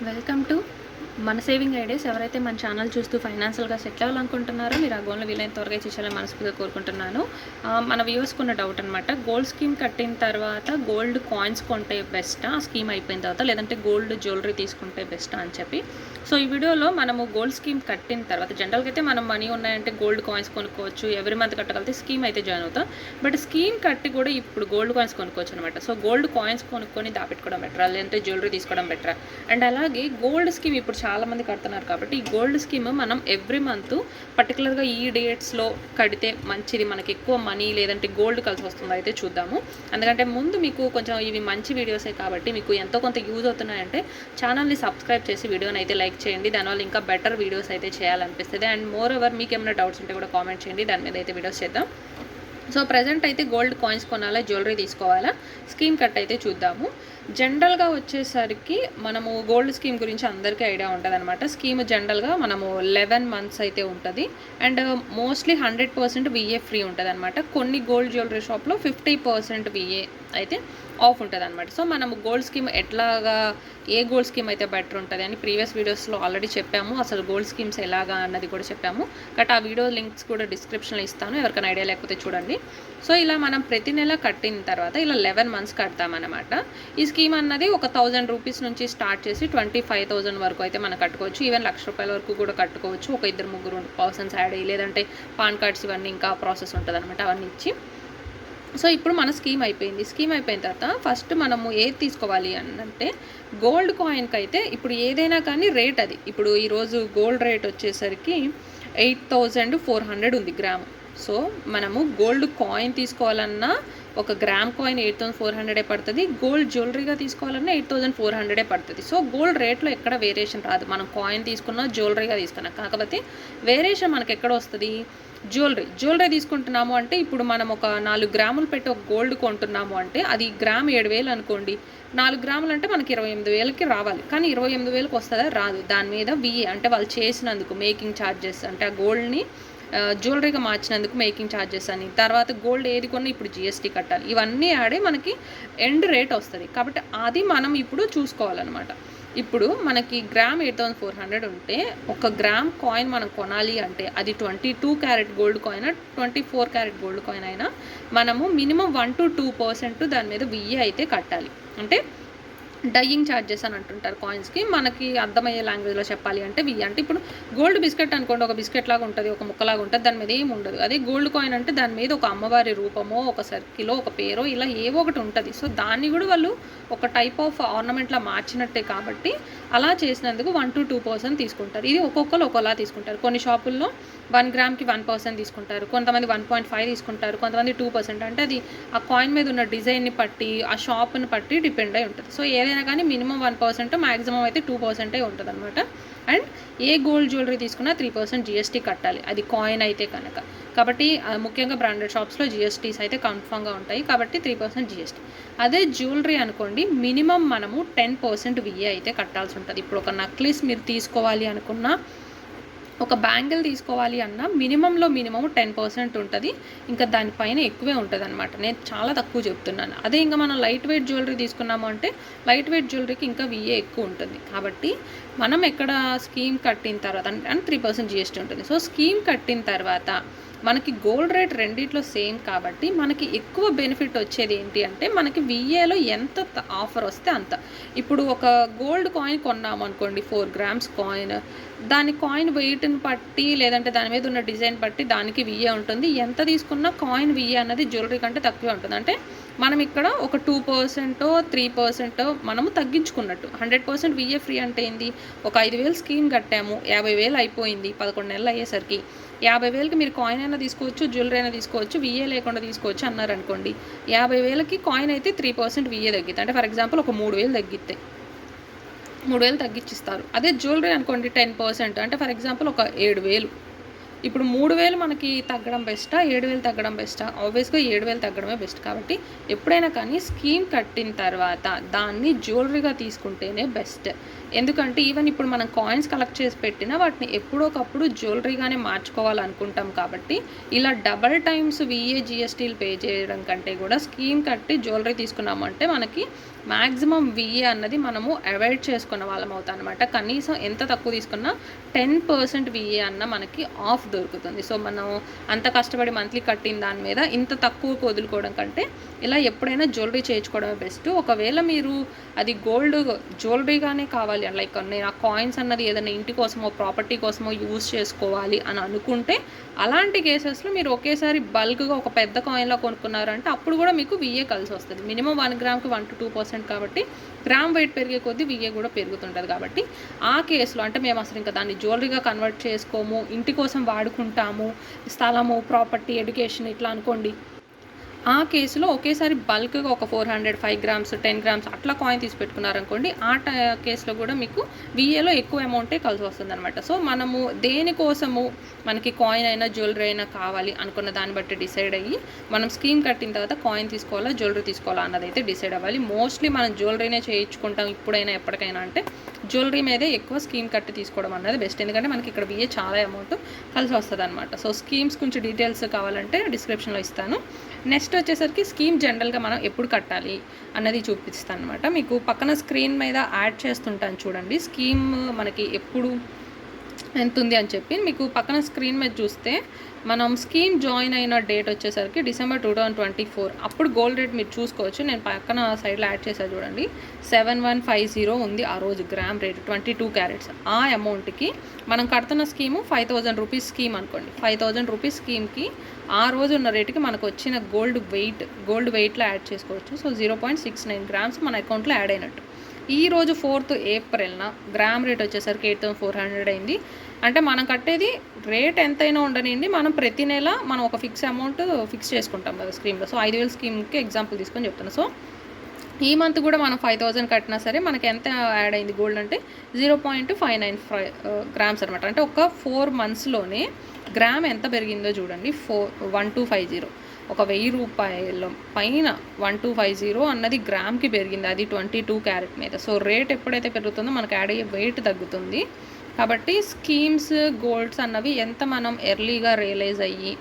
Welcome to మన saving ideas. ఎవరైతే మన ఛానల్ చూస్తూ ఫైనాన్షియల్గా సెటిల్ అవ్వాలనుకుంటున్నారో మీరు ఆ గోల్ని వీలైన త్వరగా చేసేయాలని మనస్ఫూర్తిగా కోరుకుంటున్నాను. మన వ్యూవర్స్కి ఉన్న డౌట్ అనమాట, గోల్డ్ స్కీమ్ కట్టిన తర్వాత గోల్డ్ కాయిన్స్ కొంటే బెస్టా, స్కీమ్ అయిపోయిన తర్వాత, లేదంటే గోల్డ్ జ్యువెలరీ తీసుకుంటే బెస్టా అని చెప్పి. సో ఈ వీడియోలో మనము గోల్డ్ స్కీమ్ కట్టిన తర్వాత జనరల్గా అయితే మనం మనీ ఉన్నాయంటే గోల్డ్ కాయిన్స్ కొనుక్కోవచ్చు, ఎవ్రీ మంత్ కట్టగలిగితే స్కీమ్ అయితే జాయిన్ అవుతాం. బట్ స్కీమ్ కట్టి కూడా ఇప్పుడు గోల్డ్ కాయిన్స్ కొనుక్కోవచ్చు అనమాట. సో గోల్డ్ కాయిన్స్ కొనుక్కొని దాపెట్టుకోవడం బెటరా, లేదంటే జ్యువెలరీ తీసుకోవడం బెటరా? అండ్ అలాగే గోల్డ్ స్కీమ్ ఇప్పుడు చాలామంది కడుతున్నారు కాబట్టి ఈ గోల్డ్ స్కీమ్ మనం ఎవ్రీ మంత్ పర్టికులర్గా ఈ డేట్స్లో కడితే మంచిది, మనకి ఎక్కువ మనీ లేదంటే గోల్డ్ కలిసి వస్తుందో అయితే చూద్దాము. ఎందుకంటే ముందు మీకు కొంచెం ఇవి మంచి వీడియోసే కాబట్టి మీకు ఎంతో కొంత యూజ్ అవుతున్నాయంటే ఛానల్ని సబ్స్క్రైబ్ చేసి వీడియోని అయితే లైక్ చేయండి. దానివల్ల ఇంకా బెటర్ వీడియోస్ అయితే చేయాలనిపిస్తుంది. అండ్ మోర్ ఓవర్ మీకు ఏమైనా డౌట్స్ ఉంటే కూడా కామెంట్ చేయండి, దాని మీద అయితే వీడియోస్ చేద్దాం. సో ప్రజెంట్ అయితే గోల్డ్ కాయిన్స్ కొనాలా, జ్యువెలరీ తీసుకోవాలా, స్కీమ్ కట్ అయితే చూద్దాము. జనరల్గా వచ్చేసరికి మనము గోల్డ్ స్కీమ్ గురించి అందరికీ ఐడియా ఉంటుంది అనమాట. స్కీమ్ జనరల్గా మనము 11 months అయితే ఉంటుంది. అండ్ మోస్ట్లీ 100% విఏ ఫ్రీ ఉంటుంది అనమాట. కొన్ని గోల్డ్ జ్యువెలరీ షాప్లో 50% విఏ అయితే ఆఫ్ ఉంటుంది అనమాట. సో మనము గోల్డ్ స్కీమ్ ఎట్లాగా, ఏ గోల్డ్ స్కీమ్ అయితే బెటర్ ఉంటుంది అని ప్రీవియస్ వీడియోస్లో ఆల్రెడీ చెప్పాము. అసలు గోల్డ్ స్కీమ్స్ ఎలాగా అన్నది కూడా చెప్పాము. బట్ ఆ వీడియో లింక్స్ కూడా డిస్క్రిప్షన్లో ఇస్తాను, ఎవరికైనా ఐడియా లేకపోతే చూడండి. సో ఇలా మనం ప్రతి నెల కట్టిన తర్వాత ఇలా 11 months కడతామన్నమాట. ఈ స్కీమ్ అన్నది ఒక 1000 రూపీస్ నుంచి స్టార్ట్ చేసి 25,000 వరకు అయితే మనం కట్టుకోవచ్చు. ఈవెన్ ₹1,00,000 వరకు కూడా కట్టుకోవచ్చు. ఒక 2-3 పర్సన్స్ యాడ్ అయ్యి, లేదంటే పాన్ కార్డ్స్ ఇవన్నీ ఇంకా ప్రాసెస్ ఉంటుంది అనమాట, అవన్నీ ఇచ్చి. సో ఇప్పుడు మన స్కీమ్ అయిపోయింది. స్కీమ్ అయిపోయిన తర్వాత ఫస్ట్ మనము ఏది తీసుకోవాలి అంటే గోల్డ్ కాయిన్కి అయితే ఇప్పుడు ఏదైనా కానీ రేట్ అది. ఇప్పుడు ఈరోజు గోల్డ్ రేట్ వచ్చేసరికి 8,400 ఉంది గ్రాము. సో మనము గోల్డ్ కాయిన్ తీసుకోవాలన్నా ఒక గ్రామ్ కాయిన్ 8,400 పడుతుంది. గోల్డ్ జ్యువెలరీగా తీసుకోవాలన్నా 8,400 పడుతుంది. సో గోల్డ్ రేట్లో ఎక్కడ వేరియేషన్ రాదు. మనం కాయిన్ తీసుకున్నా జ్యువెలరీగా తీసుకున్నా, కాకపోతే వేరియేషన్ మనకి ఎక్కడ వస్తుంది, జ్యువెలరీ తీసుకుంటున్నాము అంటే ఇప్పుడు మనం ఒక 4 గ్రాములు పెట్టి ఒక గోల్డ్ కొంటున్నాము అంటే అది గ్రామ్ 7,000 అనుకోండి. 4 గ్రాములు అంటే మనకి 28,000కి రావాలి. కానీ 28,000కి వస్తుందా, రాదు. దాని మీద విఏ అంటే వాళ్ళు చేసినందుకు మేకింగ్ ఛార్జెస్, అంటే ఆ గోల్డ్ని జ్యువెలరీగా మార్చినందుకు మేకింగ్ ఛార్జెస్ అని, తర్వాత గోల్డ్ ఏది కొన్నా ఇప్పుడు జిఎస్టీ కట్టాలి, ఇవన్నీ ఆడే మనకి ఎండ్ రేట్ వస్తుంది. కాబట్టి అది మనం ఇప్పుడు చూసుకోవాలన్నమాట. ఇప్పుడు మనకి గ్రామ్ 8,400 ఉంటే ఒక గ్రామ్ కాయిన్ మనం కొనాలి అంటే అది 22 carat gold coin, 24 carat gold coin అయినా మనము మినిమం 1 to 2% దాని మీద విఏ అయితే కట్టాలి. అంటే డయింగ్ ఛార్జెస్ అని అంటుంటారు కాయిన్స్కి. మనకి అర్థమయ్యే లాంగ్వేజ్లో చెప్పాలి అంటే విఏ అంటే ఇప్పుడు గోల్డ్ బిస్కెట్ అనుకోండి, ఒక బిస్కెట్ లాగా ఉంటుంది, ఒక ముక్కలాగా ఉంటుంది, దాని మీద ఏమి ఉండదు. అదే గోల్డ్ కాయిన్ అంటే దాని మీద ఒక అమ్మవారి రూపమో, ఒక సర్కిలో, ఒక పేరో, ఇలా ఏవో ఒకటి ఉంటుంది. సో దాన్ని కూడా వాళ్ళు ఒక టైప్ ఆఫ్ ఆర్నమెంట్లా మార్చినట్టే కాబట్టి అలా చేసినందుకు 1 to 2% తీసుకుంటారు. ఇది ఒక్కొక్కరు ఒక్కోలా తీసుకుంటారు. కొన్ని షాపుల్లో 1 గ్రామ్కి 1% తీసుకుంటారు, కొంతమంది 1.5 తీసుకుంటారు, కొంతమంది 2%. అంటే అది ఆ కాయిన్ మీద ఉన్న డిజైన్ని బట్టి, ఆ షాప్ని బట్టి డిపెండ్ అయి ఉంటుంది. సో ఏదైనా కానీ మినిమం 1%, మ్యాక్సిమం అయితే 2% ఉంటుంది అనమాట. అండ్ ఏ గోల్డ్ జ్యువెలరీ తీసుకున్నా 3% జిఎస్టీ కట్టాలి, అది కాయిన్ అయితే కనుక. కాబట్టి ముఖ్యంగా బ్రాండెడ్ షాప్స్లో జిఎస్టీస్ అయితే కన్ఫామ్గా ఉంటాయి, కాబట్టి 3% జిఎస్టీ. అదే జ్యువెలరీ అనుకోండి, మినిమం మనము 10% విఏ అయితే కట్టాల్సి ఉంటుంది. ఇప్పుడు ఒక నెక్లెస్ మీరు తీసుకోవాలి అనుకున్నా, ఒక బ్యాంగిల్ తీసుకోవాలి అన్న మినిమంలో మినిమం 10% ఉంటుంది. ఇంకా దానిపైన ఎక్కువే ఉంటుంది అనమాట. నేను చాలా తక్కువ చెప్తున్నాను. అదే ఇంకా మనం లైట్ వెయిట్ జ్యువెలరీ తీసుకున్నాము అంటే లైట్ వెయిట్ జ్యువెలరీకి ఇంకా విఏ ఎక్కువ ఉంటుంది. కాబట్టి మనం ఎక్కడ స్కీమ్ కట్టిన తర్వాత అంటే 3% జిఎస్టీ ఉంటుంది. సో స్కీమ్ కట్టిన తర్వాత మనకి గోల్డ్ రేట్ రెండిట్లో సేమ్ కాబట్టి మనకి ఎక్కువ బెనిఫిట్ వచ్చేది ఏంటి అంటే మనకి విఏలో ఎంత ఆఫర్ వస్తే అంత. ఇప్పుడు ఒక గోల్డ్ కాయిన్ కొన్నాము అనుకోండి, 4 grams కాయిన్, దాని కాయిన్ వెయిట్ని బట్టి లేదంటే దాని మీద ఉన్న డిజైన్ బట్టి దానికి విఏ ఉంటుంది. ఎంత తీసుకున్నా కాయిన్ విఏ అన్నది జ్యువెలరీ కంటే తక్కువే ఉంటుంది. అంటే మనం ఇక్కడ ఒక 2%, 3% మనము తగ్గించుకున్నట్టు. 100% విఏ ఫ్రీ అంటే ఏంది, ఒక 5,000 స్కీమ్ కట్టాము, 50,000 అయిపోయింది 11 నెలలు అయ్యేసరికి. 50,000కి మీరు కాయిన్ అయినా తీసుకోవచ్చు, జ్యువెలరీ అయినా తీసుకోవచ్చు, విఏ లేకుండా తీసుకోవచ్చు అన్నారనుకోండి. 50,000కి కాయిన్ అయితే 3% విఏ తగ్గితే, అంటే ఫర్ ఎగ్జాంపుల్ ఒక 3,000 తగ్గితే 3,000 తగ్గించిస్తారు. అదే జ్యువెలరీ అనుకోండి 10%, అంటే ఫర్ ఎగ్జాంపుల్ ఒక 7,000. ఇప్పుడు 3,000 మనకి తగ్గడం బెస్టా, 7,000 తగ్గడం బెస్టా? ఆబ్వియస్గా 7,000 తగ్గడమే బెస్ట్. కాబట్టి ఎప్పుడైనా కానీ స్కీమ్ కట్టిన తర్వాత దాన్ని జ్యువెలరీగా తీసుకుంటేనే బెస్ట్. ఎందుకంటే ఈవెన్ ఇప్పుడు మనం కాయిన్స్ కలెక్ట్ చేసి పెట్టినా వాటిని ఎప్పుడోకప్పుడు జ్యువెలరీగానే మార్చుకోవాలనుకుంటాం. కాబట్టి ఇలా డబల్ టైమ్స్ విఏ జిఎస్టీలు పే చేయడం కంటే కూడా స్కీమ్ కట్టి జ్యువెలరీ తీసుకున్నామంటే మనకి మ్యాక్సిమం విఏ అన్నది మనము అవాయిడ్ చేసుకున్న వాళ్ళం అవుతాం అనమాట. కనీసం ఎంత తక్కువ తీసుకున్నా 10% విఏ అన్న మనకి ఆఫ్ దొరుకుతుంది. సో మనం అంత కష్టపడి మంత్లీ కట్టిన దాని మీద ఇంత తక్కువకు వదులుకోవడం కంటే ఇలా ఎప్పుడైనా జ్యువెలరీ చేయించుకోవడమే బెస్ట్. ఒకవేళ మీరు అది గోల్డ్ జ్యువెలరీగానే కావాలి, లైక్ నేను ఆ కాయిన్స్ అన్నది ఏదైనా ఇంటి కోసమో ప్రాపర్టీ కోసమో యూజ్ చేసుకోవాలి అని అనుకుంటే అలాంటి కేసెస్లో మీరు ఒకేసారి బల్క్గా ఒక పెద్ద కాయిన్లో కొనుక్కున్నారంటే అప్పుడు కూడా మీకు విఏ కలిసి వస్తుంది. మినిమం 1 గ్రామ్కి 1 to 2% కాబట్టి గ్రామ్ వెయిట్ పెరిగే కొద్దీ విఏ కూడా పెరుగుతుంటుంది. కాబట్టి ఆ కేసులో అంటే మేము అసలు ఇంకా దాన్ని జ్యువెలరీగా కన్వర్ట్ చేసుకోము, ఇంటి కోసం వాడుకుంటాము, స్థలము, ప్రాపర్టీ, ఎడ్యుకేషన్ ఇట్లా అనుకోండి, ఆ కేసులో ఒకేసారి బల్క్గా ఒక 400, 5 గ్రామ్స్, 10 గ్రామ్స్ అట్లా కాయిన్ తీసి పెట్టుకున్నారనుకోండి, ఆ కేసులో కూడా మీకు విఏలో ఎక్కువ అమౌంటే కలిసి వస్తుంది అనమాట. సో మనము దేనికోసము మనకి కాయిన్ అయినా జ్యువెలరీ అయినా కావాలి అనుకున్న దాన్ని బట్టి డిసైడ్ అయ్యి మనం స్కీమ్ కట్టిన తర్వాత కాయిన్ తీసుకోవాలా జ్యువెలరీ తీసుకోవాలా అన్నది అయితే డిసైడ్ అవ్వాలి. మోస్ట్లీ మనం జ్యువెలరీనే చేయించుకుంటాం ఇప్పుడైనా ఎప్పటికైనా అంటే జ్యువెలరీ మీదే ఎక్కువ స్కీమ్ కట్టి తీసుకోవడం అన్నది బెస్ట్. ఎందుకంటే మనకి ఇక్కడ విఏ చాలా అమౌంట్ కలిసి వస్తుంది అనమాట. సో స్కీమ్స్ కొంచెం డీటెయిల్స్ కావాలంటే డిస్క్రిప్షన్లో ఇస్తాను. నెక్స్ట్ వచ్చేసరికి స్కీమ్ జనరల్గా మనం ఎప్పుడు కట్టాలి అన్నది చూపిస్తాను అనమాట. మీకు పక్కన స్క్రీన్ మీద యాడ్ చేస్తుంటాను చూడండి, స్కీమ్ మనకి ఎప్పుడు ఎంత ఉంది అని చెప్పి. మీకు పక్కన స్క్రీన్ మీద చూస్తే మనం స్కీమ్ జాయిన్ అయిన డేట్ వచ్చేసరికి December 2024. అప్పుడు గోల్డ్ రేట్ మీరు చూసుకోవచ్చు. నేను పక్కన సైడ్లో యాడ్ చేశాను చూడండి, 7150 ఉంది ఆ రోజు గ్రామ్ రేట్, 22 క్యారెట్స్. ఆ అమౌంట్కి మనం కడుతున్న స్కీము 5000 రూపీస్ స్కీమ్ అనుకోండి. 5000 రూపీస్ స్కీమ్కి ఆ రోజు ఉన్న రేటుకి మనకు వచ్చిన గోల్డ్ వెయిట్లో యాడ్ చేసుకోవచ్చు. సో 0.69 గ్రామ్స్ మన అకౌంట్లో యాడ్ అయినట్టు. ఈ రోజు 4th April గ్రామ్ రేట్ వచ్చేసరికి 8400 అయింది. అంటే మనం కట్టేది రేట్ ఎంతైనా ఉండనివ్వండి, మనం ప్రతి నెల మనం ఒక అమౌంట్ ఫిక్స్ చేసుకుంటాం కదా స్కీమ్లో. సో 5000 స్కీమ్కి ఎగ్జాంపుల్ తీసుకొని చెప్తాను. సో ఈ మంత్ కూడా మనం 5000 కట్టినా సరే మనకి ఎంత యాడ్ అయింది గోల్డ్ అంటే 0.595 గ్రామ్స్ అనమాట. అంటే ఒక 4 monthsలోనే గ్రామ్ ఎంత పెరిగిందో చూడండి, 1250. ఒక 1000 రూపాయల పైన 1250 అన్నది గ్రామ్కి పెరిగింది, అది 22 క్యారెట్ మీద. సో రేట్ ఎప్పుడైతే పెరుగుతుందో మనకు యాడ్ అయ్యే వెయిట్ తగ్గుతుంది. కాబట్టి స్కీమ్స్ గోల్డ్స్ అన్నవి ఎంత మనం ఎర్లీగా రియలైజ్ అయ్యి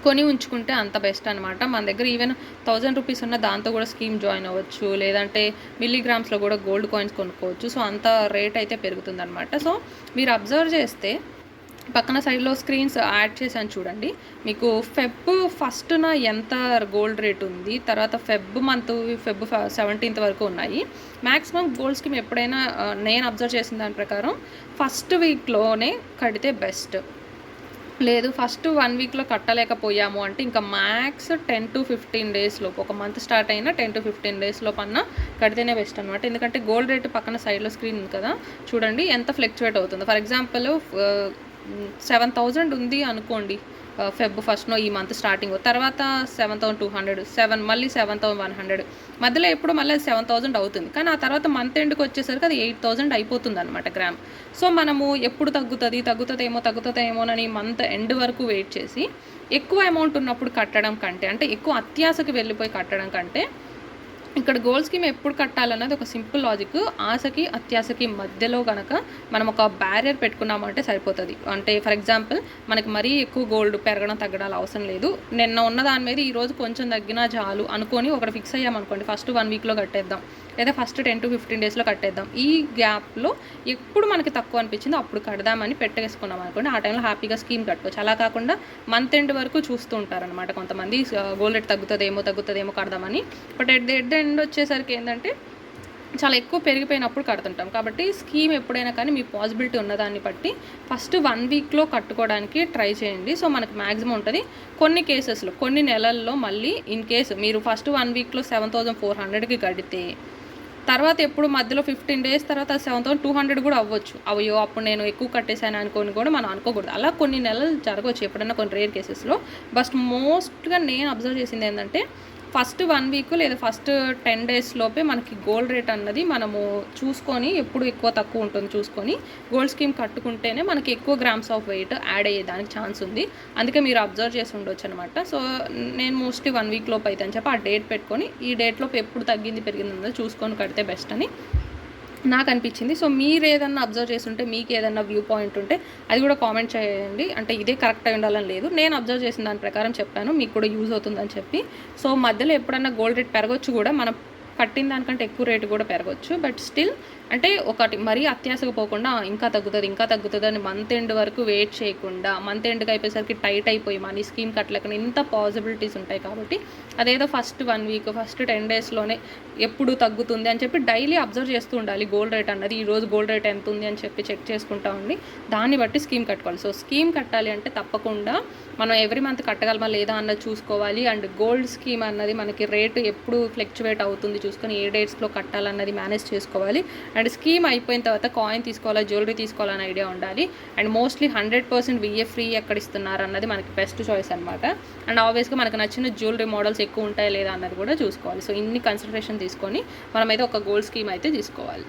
కొని ఉంచుకుంటే అంత బెస్ట్ అనమాట. మన దగ్గర ఈవెన్ 1000 రూపీస్ ఉన్న దాంతో కూడా స్కీమ్ జాయిన్ అవ్వచ్చు, లేదంటే మిల్లీగ్రామ్స్లో కూడా గోల్డ్ కాయిన్స్ కొనుక్కోవచ్చు. సో అంత రేట్ అయితే పెరుగుతుంది అనమాట. సో మీరు అబ్జర్వ్ చేస్తే పక్కన సైడ్లో స్క్రీన్స్ యాడ్ చేశాను చూడండి, మీకు ఫెబ్ 1న ఎంత గోల్డ్ రేట్ ఉంది, తర్వాత ఫెబ్ 17th వరకు ఉన్నాయి. మ్యాక్సిమం గోల్డ్ స్కీమ్ ఎప్పుడైనా నేను అబ్జర్వ్ చేసిన దాని ప్రకారం ఫస్ట్ వీక్లోనే కడితే బెస్ట్. లేదు ఫస్ట్ 1 వీక్లో కట్టలేకపోయాము అంటే ఇంకా మ్యాక్స్ 10 to 15 days లోపు, ఒక మంత్ స్టార్ట్ అయినా 10 to 15 days లోపు అన్న కడితేనే బెస్ట్ అనమాట. ఎందుకంటే గోల్డ్ రేట్ పక్కన సైడ్లో స్క్రీన్ ఉంది కదా చూడండి ఎంత ఫ్లక్చువేట్ అవుతుందో. ఫర్ ఎగ్జాంపుల్ 7000 ఉంది అనుకోండి ఫెబ్ 1st ఈ మంత్ స్టార్టింగ్, తర్వాత 7200, మళ్ళీ 7100, మధ్యలో ఎప్పుడు మళ్ళీ 7000 అవుతుంది. కానీ ఆ తర్వాత మంత్ ఎండ్కి వచ్చేసరికి అది 8000 అయిపోతుంది అనమాట గ్రామ్. సో మనము ఎప్పుడు తగ్గుతుందేమోనని మంత్ ఎండ్ వరకు వెయిట్ చేసి ఎక్కువ అమౌంట్ ఉన్నప్పుడు కట్టడం కంటే, అంటే ఎక్కువ అత్యాశకి వెళ్ళిపోయి కట్టడం కంటే ఇక్కడ గోల్డ్ స్కీమ్ ఎప్పుడు కట్టాలన్నది ఒక సింపుల్ లాజిక్. ఆశకి అత్యాశకి మధ్యలో కనుక మనం ఒక బ్యారియర్ పెట్టుకున్నామంటే సరిపోతుంది. అంటే ఫర్ ఎగ్జాంపుల్ మనకి మరీ ఎక్కువ గోల్డ్ పెరగడం తగ్గడాలు అవసరం లేదు, నిన్న ఉన్న దాని మీద ఈరోజు కొంచెం తగ్గినా చాలు అనుకొని ఒకటి ఫిక్స్ అయ్యామనుకోండి, ఫస్ట్ 1 వీక్లో కట్టేద్దాం, లేదా ఫస్ట్ 10 to 15 daysలో కట్టేద్దాం. ఈ గ్యాప్లో ఎప్పుడు మనకి తక్కువ అనిపించిందో అప్పుడు కడదామని పెట్టేసుకున్నాం అనుకోండి, ఆ టైంలో హ్యాపీగా స్కీమ్ కట్టుకోవచ్చు. అలా కాకుండా మంత్ ఎండ్ వరకు చూస్తూ ఉంటారనమాట కొంతమంది, గోల్డ్ రేట్ తగ్గుతుందేమో కడదామని. బట్ ఎట్ ది ఎండ్ వచ్చేసరికి ఏంటంటే చాలా ఎక్కువ పెరిగిపోయినప్పుడు కడుతుంటాం. కాబట్టి స్కీమ్ ఎప్పుడైనా కానీ మీ పాసిబిలిటీ ఉన్నదాన్ని బట్టి ఫస్ట్ 1 వీక్లో కట్టుకోవడానికి ట్రై చేయండి. సో మనకు మ్యాక్సిమం ఉంటుంది. కొన్ని కేసెస్లో కొన్ని నెలల్లో మళ్ళీ ఇన్ కేసు మీరు ఫస్ట్ 1 వీక్లో 7400కి కడితే తర్వాత ఎప్పుడు మధ్యలో 15 days తర్వాత 7200 కూడా అవ్వచ్చు. అయ్యో అప్పుడు నేను ఎక్కువ కట్టేశాను అనుకొని కూడా మనం అనుకోకూడదు. అలా కొన్ని నెలలు జరగవచ్చు ఎప్పుడైనా కొన్ని రేర్ కేసెస్లో. బట్ మోస్ట్గా నేను అబ్జర్వ్ చేసింది ఏంటంటే ఫస్ట్ 1 వీక్ లేదా ఫస్ట్ 10 days లోపే మనకి గోల్డ్ రేట్ అన్నది మనము చూసుకొని, ఎప్పుడు ఎక్కువ తక్కువ ఉంటుంది చూసుకొని గోల్డ్ స్కీమ్ కట్టుకుంటేనే మనకి ఎక్కువ గ్రామ్స్ ఆఫ్ వెయిట్ యాడ్ అయ్యేదానికి ఛాన్స్ ఉంది. అందుకే మీరు అబ్జర్వ్ చేసి ఉండొచ్చు అనమాట. సో నేను మోస్ట్లీ 1 వీక్ లోపు అయితే అని చెప్పి ఆ డేట్ పెట్టుకొని ఈ డేట్లోపు ఎప్పుడు తగ్గింది పెరిగింది అన్నది చూసుకొని కడితే బెస్ట్ అని నాకు అనిపించింది. సో మీరు ఏదన్నా అబ్జర్వ్ చేస్తుంటే మీకు ఏదన్నా వ్యూ పాయింట్ ఉంటే అది కూడా కామెంట్ చేయండి. అంటే ఇదే కరెక్ట్ అయి ఉండాలని లేదు, నేను అబ్జర్వ్ చేసిన దాని ప్రకారం చెప్పాను, మీకు కూడా యూజ్ అవుతుందని చెప్పి. సో మధ్యలో ఎప్పుడన్నా గోల్డ్ రేట్ పెరగొచ్చు కూడా, మనం కట్టిన దానికంటే ఎక్కువ రేటు కూడా పెరగచ్చు. బట్ స్టిల్ అంటే ఒకటి మరీ అత్యాశకు పోకుండా ఇంకా తగ్గుతుంది అని మంత్ ఎండ్ వరకు వెయిట్ చేయకుండా, మంత్ ఎండ్కి అయిపోయేసరికి టైట్ అయిపోయి మనీ స్కీమ్ కట్టలేకుండా ఇంత పాసిబిలిటీస్ ఉంటాయి. కాబట్టి అదేదో ఫస్ట్ 1 వీక్, ఫస్ట్ 10 డేస్లోనే ఎప్పుడు తగ్గుతుంది అని చెప్పి డైలీ అబ్జర్వ్ చేస్తూ ఉండాలి. గోల్డ్ రేట్ అన్నది ఈరోజు గోల్డ్ రేట్ ఎంత ఉంది అని చెప్పి చెక్ చేసుకుంటా ఉండి దాన్ని బట్టి స్కీమ్ కట్టుకోవాలి. సో స్కీమ్ కట్టాలి అంటే తప్పకుండా మనం ఎవ్రీ మంత్ కట్టగలమా లేదా అన్నది చూసుకోవాలి. అండ్ గోల్డ్ స్కీమ్ అన్నది మనకి రేటు ఎప్పుడు ఫ్లక్చువేట్ అవుతుంది చూసుకొని ఏ డేట్స్లో కట్టాలన్నది మేనేజ్ చేసుకోవాలి. అండ్ స్కీమ్ అయిపోయిన తర్వాత కాయిన్ తీసుకోవాలా, జ్యువెలరీ తీసుకోవాలని ఐడియా ఉండాలి. అండ్ మోస్ట్లీ 100% విఎఫ్ ఫ్రీ ఎక్కడ ఇస్తున్నారు అన్నది మనకి బెస్ట్ చాయిస్ అనమాట. అండ్ ఆబ్వియస్గా మనకు నచ్చిన జ్యువెలరీ మోడల్స్ ఎక్కువ ఉంటాయా లేదా అన్నది కూడా చూసుకోవాలి. సో ఇన్ని కన్సిడరేషన్ తీసుకొని మనమైతే ఒక గోల్డ్ స్కీమ్ అయితే తీసుకోవాలి.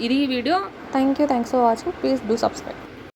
ఇది ఈ video. Thanks for watching. Please do subscribe.